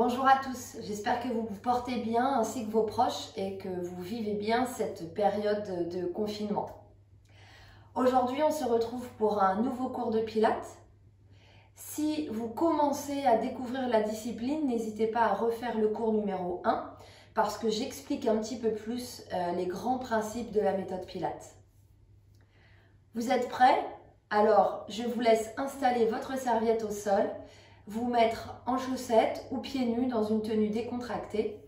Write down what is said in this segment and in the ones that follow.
Bonjour à tous, j'espère que vous vous portez bien ainsi que vos proches et que vous vivez bien cette période de confinement. Aujourd'hui, on se retrouve pour un nouveau cours de Pilates. Si vous commencez à découvrir la discipline, n'hésitez pas à refaire le cours numéro 1 parce que j'explique un petit peu plus les grands principes de la méthode Pilates. Vous êtes prêts? Alors, je vous laisse installer votre serviette au sol, vous mettre en chaussettes ou pieds nus dans une tenue décontractée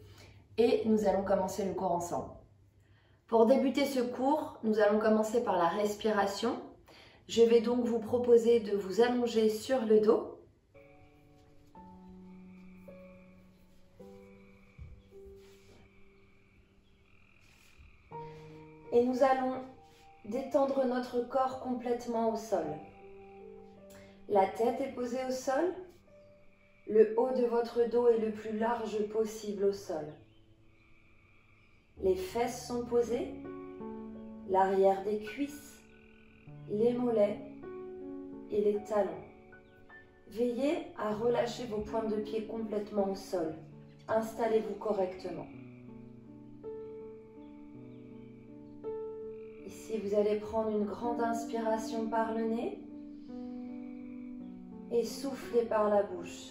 et nous allons commencer le cours ensemble. Pour débuter ce cours, nous allons commencer par la respiration. Je vais donc vous proposer de vous allonger sur le dos. Et nous allons détendre notre corps complètement au sol. La tête est posée au sol. Le haut de votre dos est le plus large possible au sol. Les fesses sont posées, l'arrière des cuisses, les mollets et les talons. Veillez à relâcher vos pointes de pied complètement au sol. Installez-vous correctement. Ici, vous allez prendre une grande inspiration par le nez et souffler par la bouche.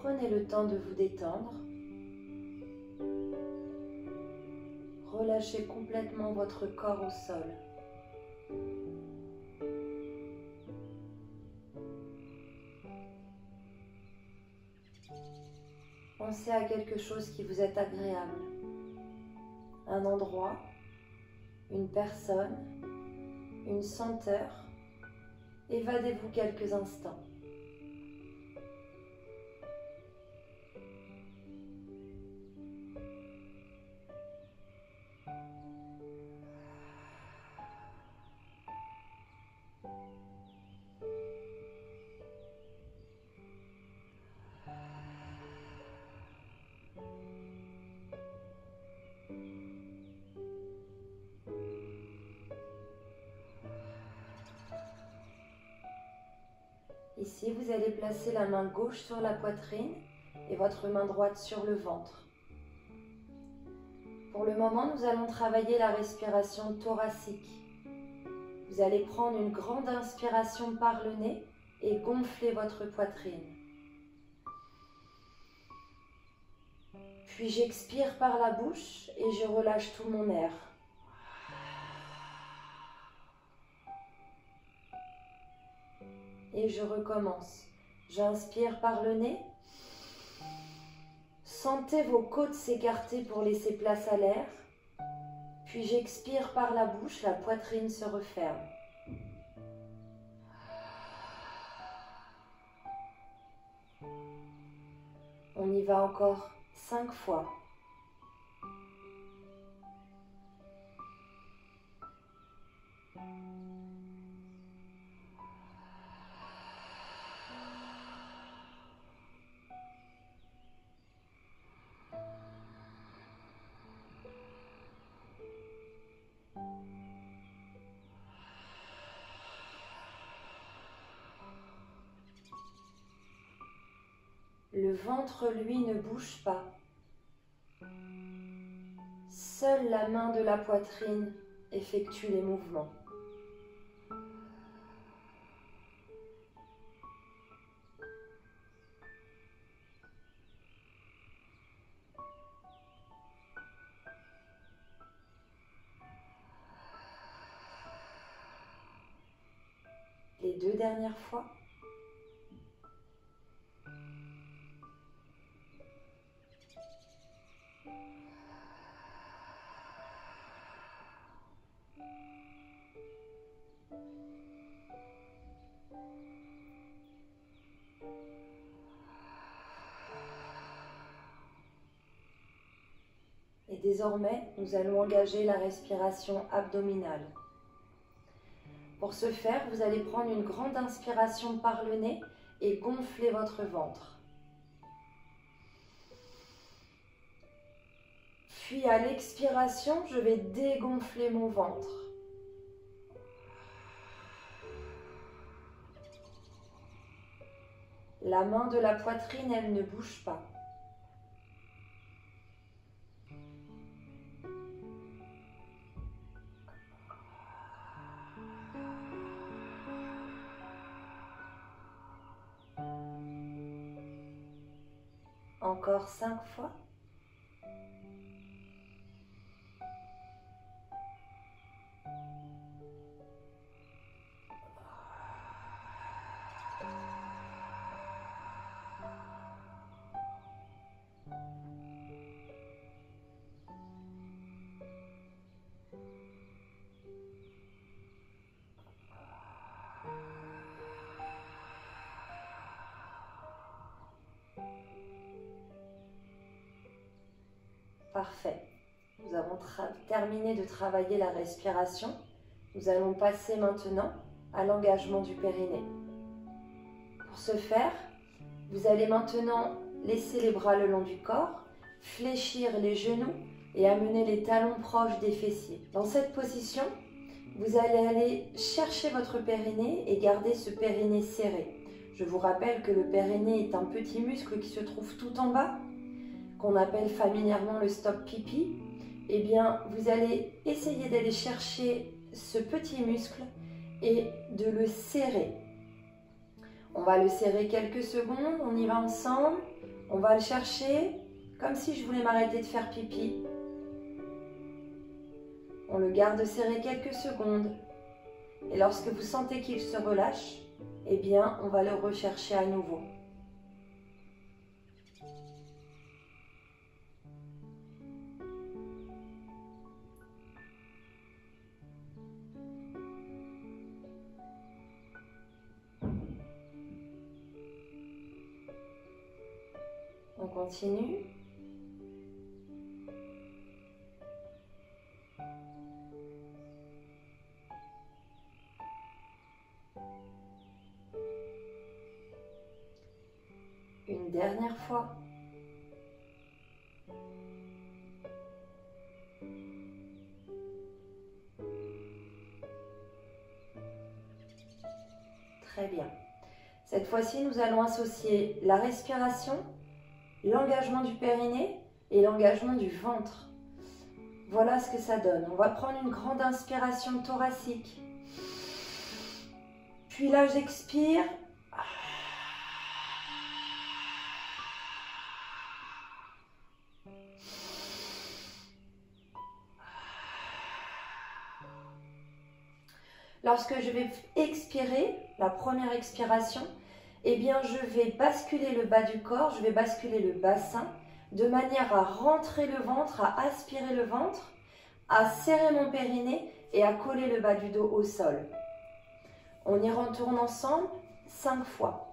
Prenez le temps de vous détendre. Relâchez complètement votre corps au sol. Pensez à quelque chose qui vous est agréable. Un endroit, une personne, une senteur. Évadez-vous quelques instants. Ici, vous allez placer la main gauche sur la poitrine et votre main droite sur le ventre. Pour le moment, nous allons travailler la respiration thoracique. Vous allez prendre une grande inspiration par le nez et gonfler votre poitrine. Puis j'expire par la bouche et je relâche tout mon air. Et je recommence. J'inspire par le nez. Sentez vos côtes s'écarter pour laisser place à l'air. Puis j'expire par la bouche, la poitrine se referme. On y va encore 5 fois. Le ventre, lui, ne bouge pas. Seule la main de la poitrine effectue les mouvements. Les 2 dernières fois. Et désormais, nous allons engager la respiration abdominale. Pour ce faire, vous allez prendre une grande inspiration par le nez et gonfler votre ventre. Puis à l'expiration, je vais dégonfler mon ventre. La main de la poitrine, elle ne bouge pas. Encore 5 fois. Parfait. Nous avons terminé de travailler la respiration. Nous allons passer maintenant à l'engagement du périnée. Pour ce faire, vous allez maintenant laisser les bras le long du corps, fléchir les genoux et amener les talons proches des fessiers. Dans cette position, vous allez aller chercher votre périnée et garder ce périnée serré. Je vous rappelle que le périnée est un petit muscle qui se trouve tout en bas, qu'on appelle familièrement le stop pipi. Eh bien, vous allez essayer d'aller chercher ce petit muscle et de le serrer. On va le serrer quelques secondes, on y va ensemble. On va le chercher comme si je voulais m'arrêter de faire pipi. On le garde serré quelques secondes. Et lorsque vous sentez qu'il se relâche, eh bien, on va le rechercher à nouveau. On continue. Une dernière fois. Très bien. Cette fois-ci, nous allons associer la respiration, l'engagement du périnée et l'engagement du ventre. Voilà ce que ça donne. On va prendre une grande inspiration thoracique. Puis là, j'expire. Lorsque je vais expirer, la première expiration, eh bien je vais basculer le bas du corps, je vais basculer le bassin, de manière à rentrer le ventre, à aspirer le ventre, à serrer mon périnée et à coller le bas du dos au sol. On y retourne ensemble 5 fois.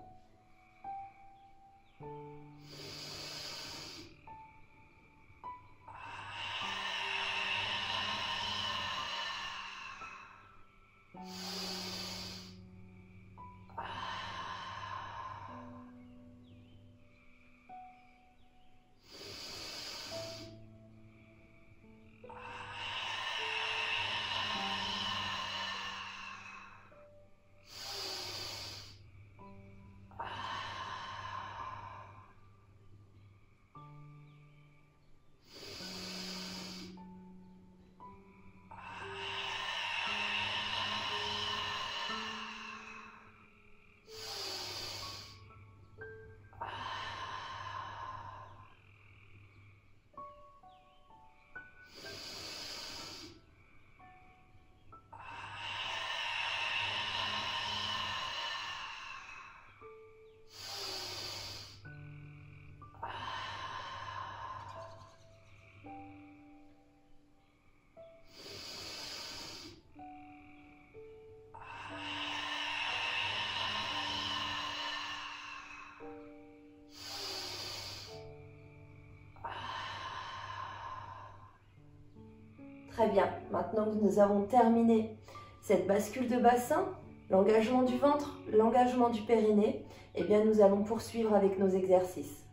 Très bien, maintenant que nous avons terminé cette bascule de bassin, l'engagement du ventre, l'engagement du périnée, eh bien nous allons poursuivre avec nos exercices.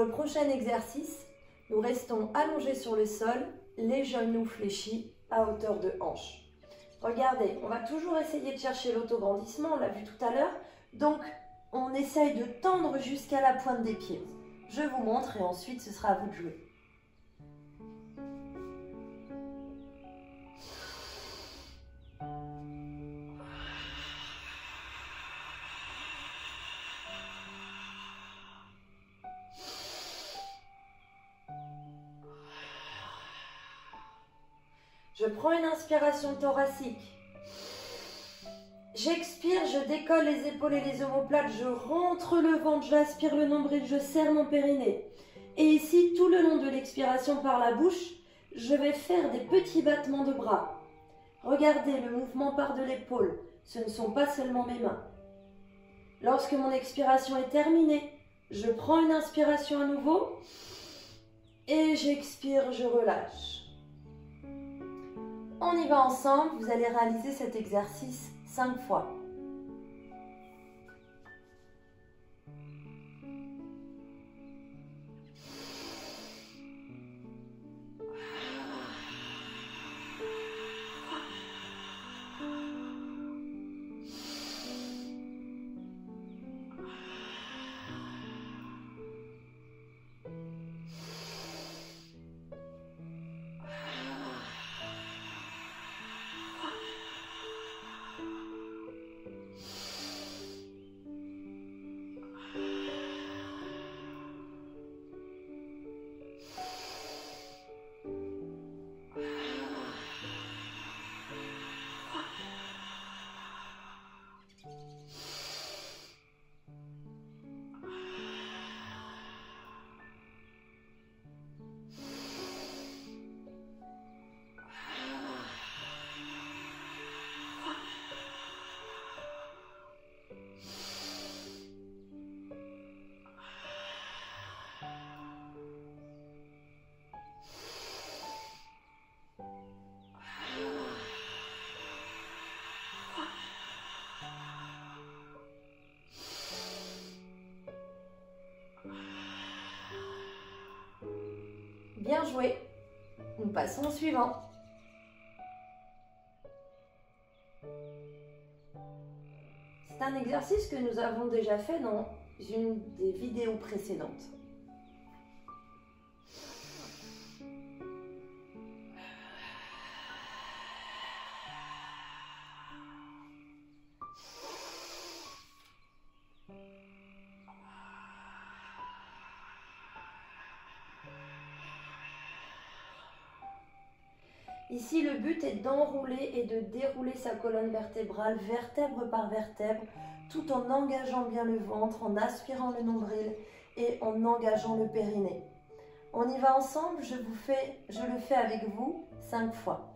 le prochain exercice, nous restons allongés sur le sol, les genoux fléchis à hauteur de hanche. Regardez, on va toujours essayer de chercher l'autograndissement, on l'a vu tout à l'heure. Donc, on essaye de tendre jusqu'à la pointe des pieds. Je vous montre et ensuite ce sera à vous de jouer. Je prends une inspiration thoracique. J'expire, je décolle les épaules et les omoplates, je rentre le ventre, j'aspire le nombril, je serre mon périnée. Et ici, tout le long de l'expiration par la bouche, je vais faire des petits battements de bras. Regardez, le mouvement part de l'épaule, ce ne sont pas seulement mes mains. Lorsque mon expiration est terminée, je prends une inspiration à nouveau et j'expire, je relâche. On y va ensemble, vous allez réaliser cet exercice 5 fois. Bien joué. Nous passons au suivant. C'est un exercice que nous avons déjà fait dans une des vidéos précédentes. Ici, le but est d'enrouler et de dérouler sa colonne vertébrale, vertèbre par vertèbre, tout en engageant bien le ventre, en aspirant le nombril et en engageant le périnée. On y va ensemble, je le fais avec vous 5 fois.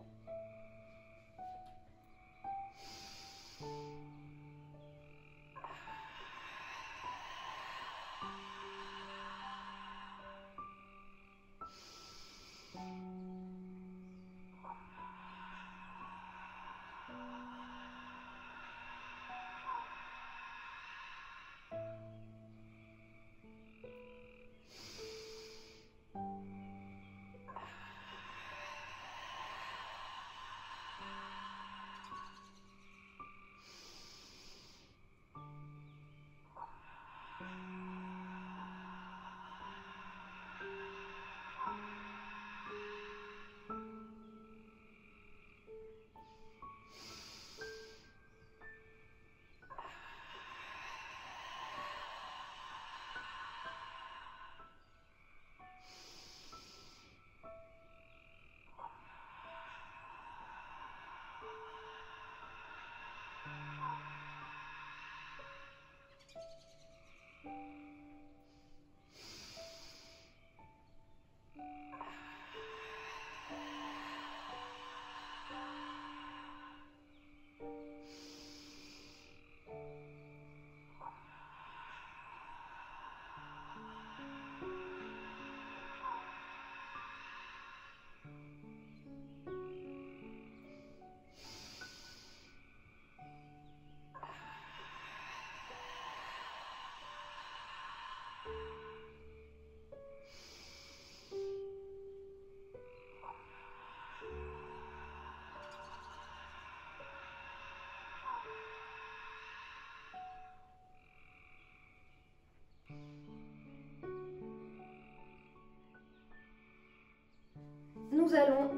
nous allons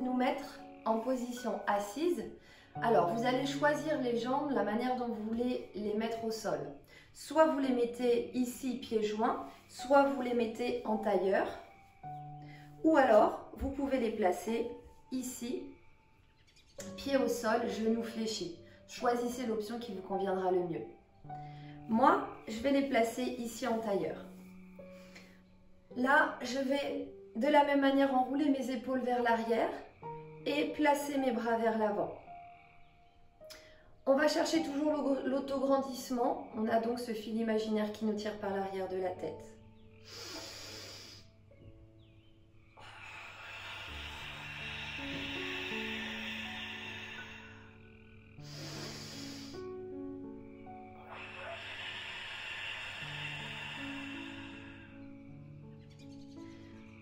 nous mettre en position assise. Alors, vous allez choisir les jambes, la manière dont vous voulez les mettre au sol. Soit vous les mettez ici, pieds joints, soit vous les mettez en tailleur. Ou alors, vous pouvez les placer ici, pieds au sol, genoux fléchis. Choisissez l'option qui vous conviendra le mieux. Moi, je vais les placer ici en tailleur. Là, je vais de la même manière enrouler mes épaules vers l'arrière et placer mes bras vers l'avant. On va chercher toujours l'autograndissement. On a donc ce fil imaginaire qui nous tire par l'arrière de la tête.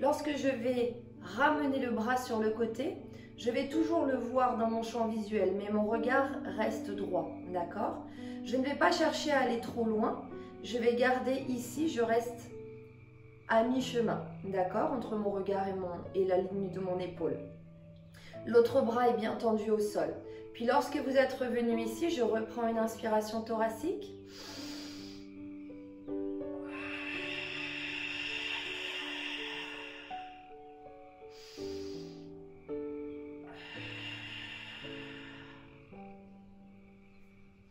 Lorsque je vais ramener le bras sur le côté, je vais toujours le voir dans mon champ visuel, mais mon regard reste droit, d'accord? Je ne vais pas chercher à aller trop loin, je vais garder ici, je reste à mi-chemin, d'accord? Entre mon regard et la ligne de mon épaule. L'autre bras est bien tendu au sol. Puis lorsque vous êtes revenu ici, je reprends une inspiration thoracique.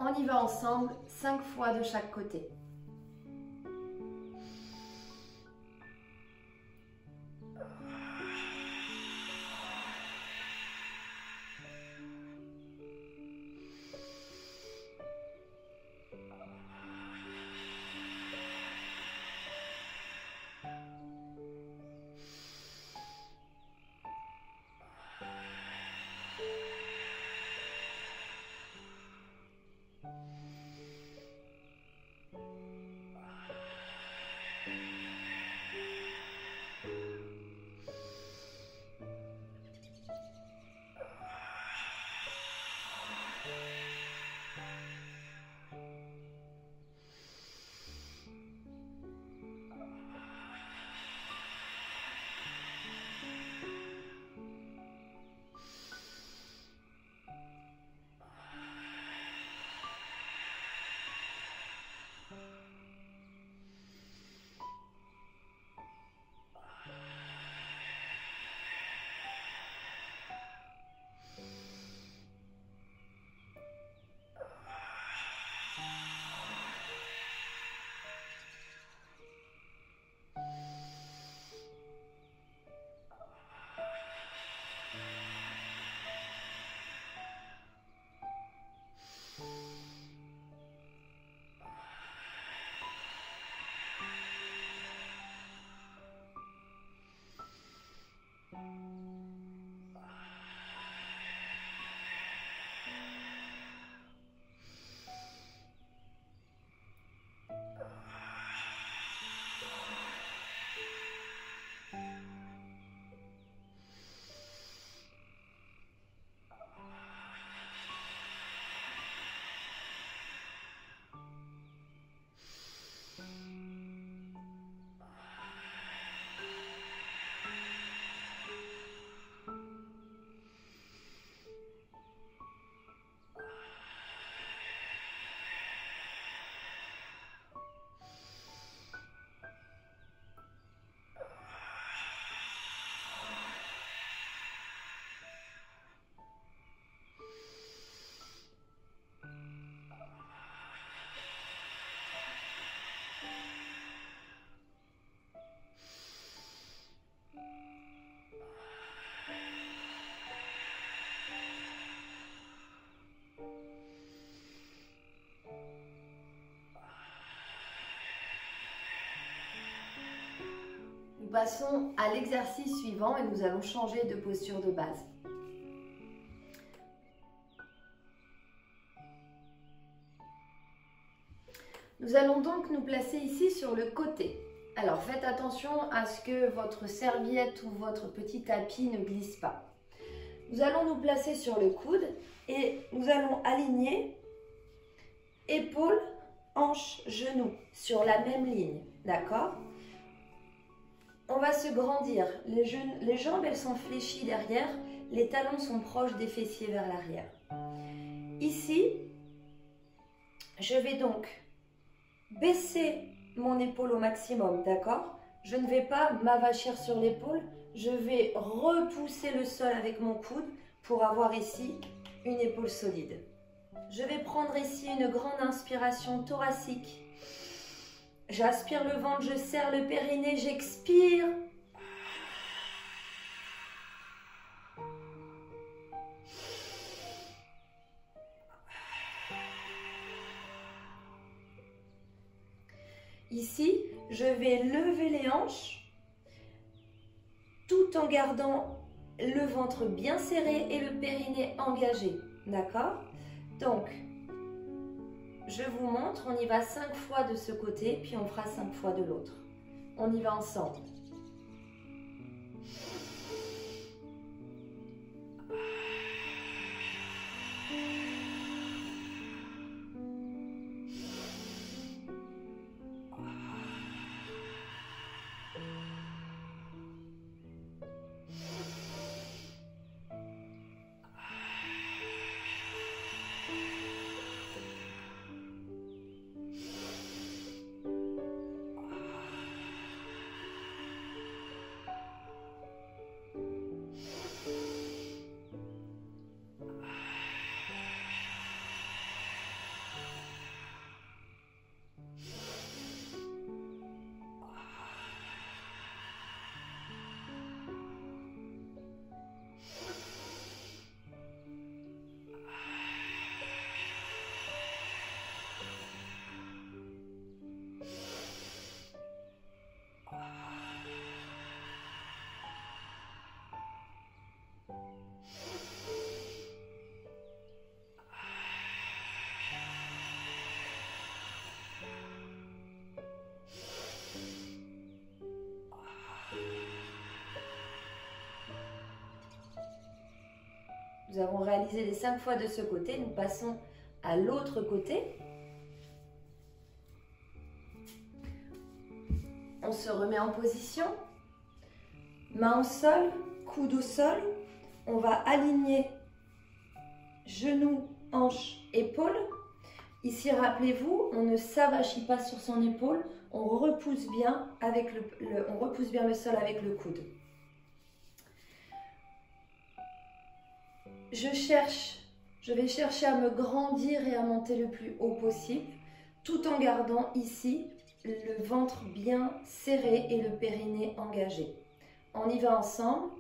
On y va ensemble, 5 fois de chaque côté. Nous passons à l'exercice suivant et nous allons changer de posture de base. Nous allons donc nous placer ici sur le côté. Alors faites attention à ce que votre serviette ou votre petit tapis ne glisse pas. Nous allons nous placer sur le coude et nous allons aligner épaules, hanches, genoux sur la même ligne, d'accord ? On va se grandir. Les jambes, elles sont fléchies derrière. Les talons sont proches des fessiers vers l'arrière. Ici, je vais donc baisser mon épaule au maximum, d'accord? Je ne vais pas m'avachir sur l'épaule. Je vais repousser le sol avec mon coude pour avoir ici une épaule solide. Je vais prendre ici une grande inspiration thoracique. J'aspire le ventre, je serre le périnée, j'expire. Ici, je vais lever les hanches tout en gardant le ventre bien serré et le périnée engagé. D'accord? Donc, je vous montre, on y va 5 fois de ce côté, puis on fera 5 fois de l'autre. On y va ensemble. Nous avons réalisé les 5 fois de ce côté. Nous passons à l'autre côté. On se remet en position. Main au sol, coude au sol. On va aligner genoux, hanches, épaules. Ici, rappelez-vous, on ne s'avachit pas sur son épaule. On repousse bien le sol avec le coude. Je vais chercher à me grandir et à monter le plus haut possible, tout en gardant ici le ventre bien serré et le périnée engagé. On y va ensemble.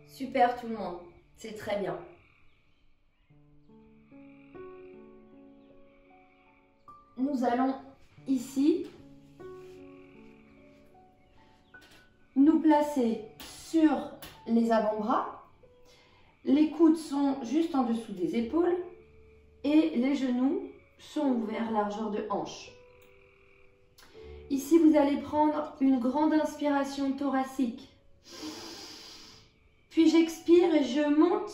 Super tout le monde, c'est très bien. Nous allons ici nous placer sur les avant-bras. Les coudes sont juste en dessous des épaules et les genoux sont ouverts largeur de hanche. Ici, vous allez prendre une grande inspiration thoracique. Puis j'expire et je monte.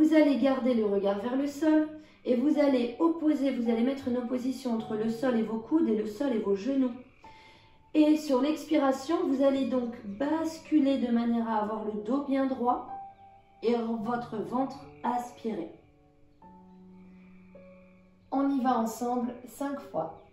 Vous allez garder le regard vers le sol et vous allez mettre une opposition entre le sol et vos coudes et le sol et vos genoux. Et sur l'expiration, vous allez donc basculer de manière à avoir le dos bien droit et votre ventre aspiré. On y va ensemble 5 fois.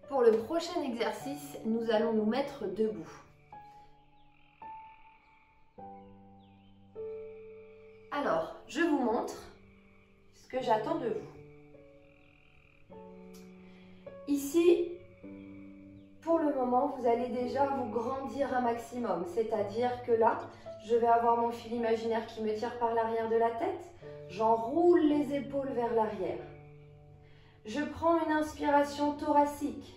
Pour le prochain exercice, nous allons nous mettre debout. Alors, je vous montre ce que j'attends de vous. Ici, pour le moment, vous allez déjà vous grandir un maximum. C'est-à-dire que là, je vais avoir mon fil imaginaire qui me tire par l'arrière de la tête. J'enroule les épaules vers l'arrière. Je prends une inspiration thoracique.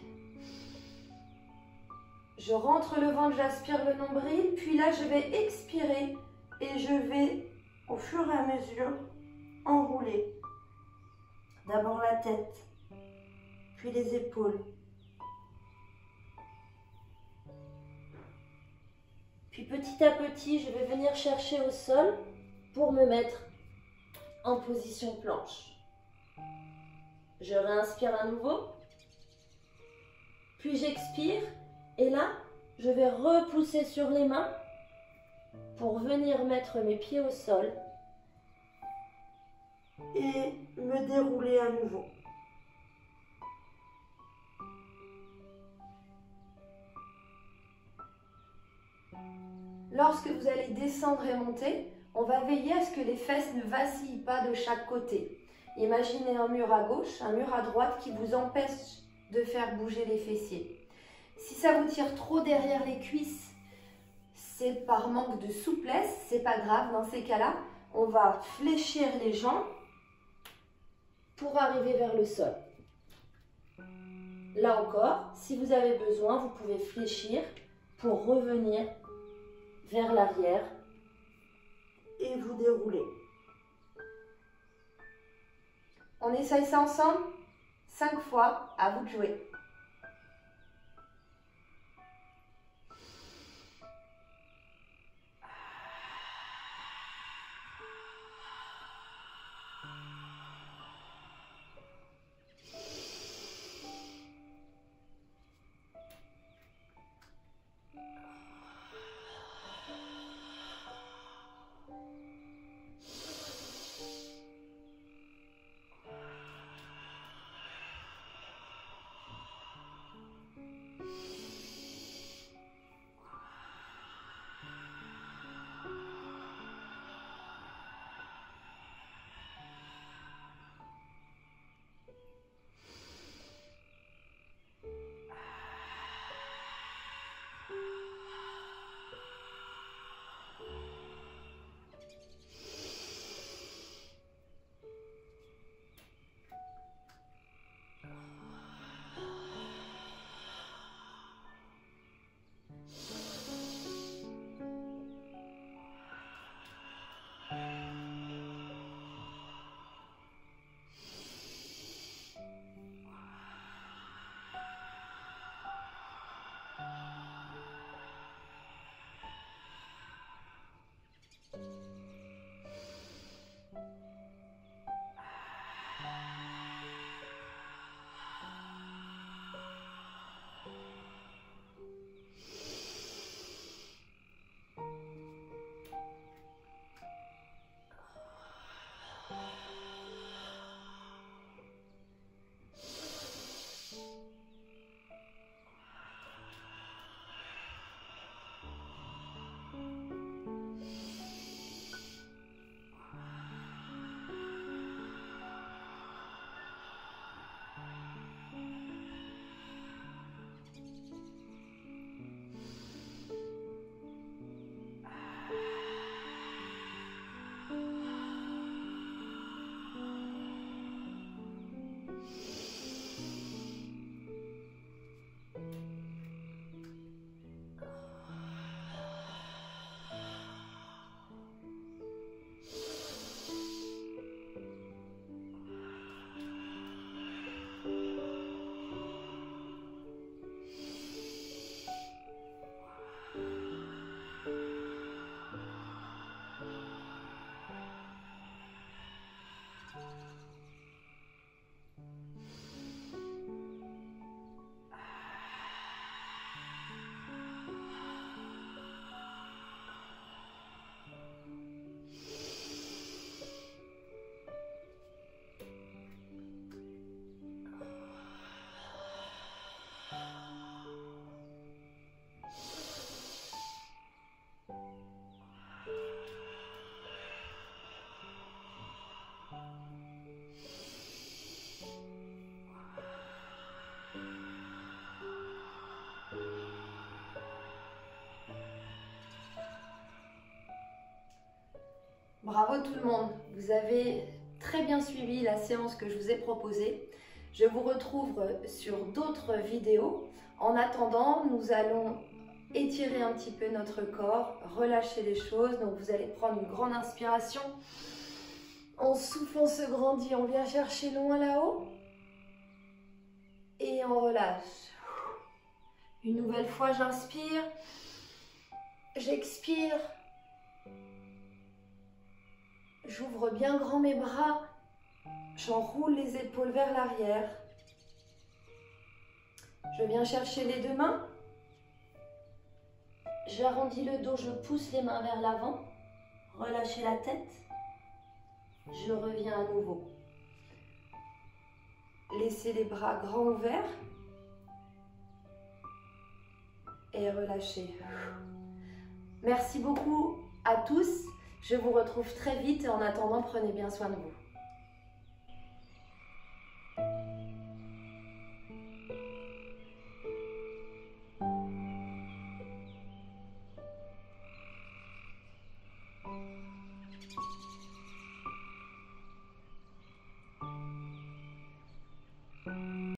Je rentre le ventre, j'aspire le nombril, puis là je vais expirer et je vais au fur et à mesure enrouler. D'abord la tête, puis les épaules. Puis petit à petit, je vais venir chercher au sol pour me mettre en position planche. Je réinspire à nouveau, puis j'expire et là, je vais repousser sur les mains pour venir mettre mes pieds au sol et me dérouler à nouveau. Lorsque vous allez descendre et monter, on va veiller à ce que les fesses ne vacillent pas de chaque côté. Imaginez un mur à gauche, un mur à droite qui vous empêche de faire bouger les fessiers. Si ça vous tire trop derrière les cuisses, c'est par manque de souplesse, c'est pas grave. Dans ces cas-là, on va fléchir les jambes pour arriver vers le sol. Là encore, si vous avez besoin, vous pouvez fléchir pour revenir vers l'arrière et vous dérouler. On essaye ça ensemble 5 fois, à vous de jouer. Bravo tout le monde, vous avez très bien suivi la séance que je vous ai proposée. Je vous retrouve sur d'autres vidéos. En attendant, nous allons étirer un petit peu notre corps, relâcher les choses. Donc vous allez prendre une grande inspiration. On souffle, on se grandit, on vient chercher loin là-haut. Et on relâche. Une nouvelle fois, j'inspire. J'expire. J'ouvre bien grand mes bras. J'enroule les épaules vers l'arrière. Je viens chercher les deux mains. J'arrondis le dos, je pousse les mains vers l'avant. Relâchez la tête. Je reviens à nouveau. Laissez les bras grands ouverts. Et relâchez. Merci beaucoup à tous. Je vous retrouve très vite et en attendant, prenez bien soin de vous.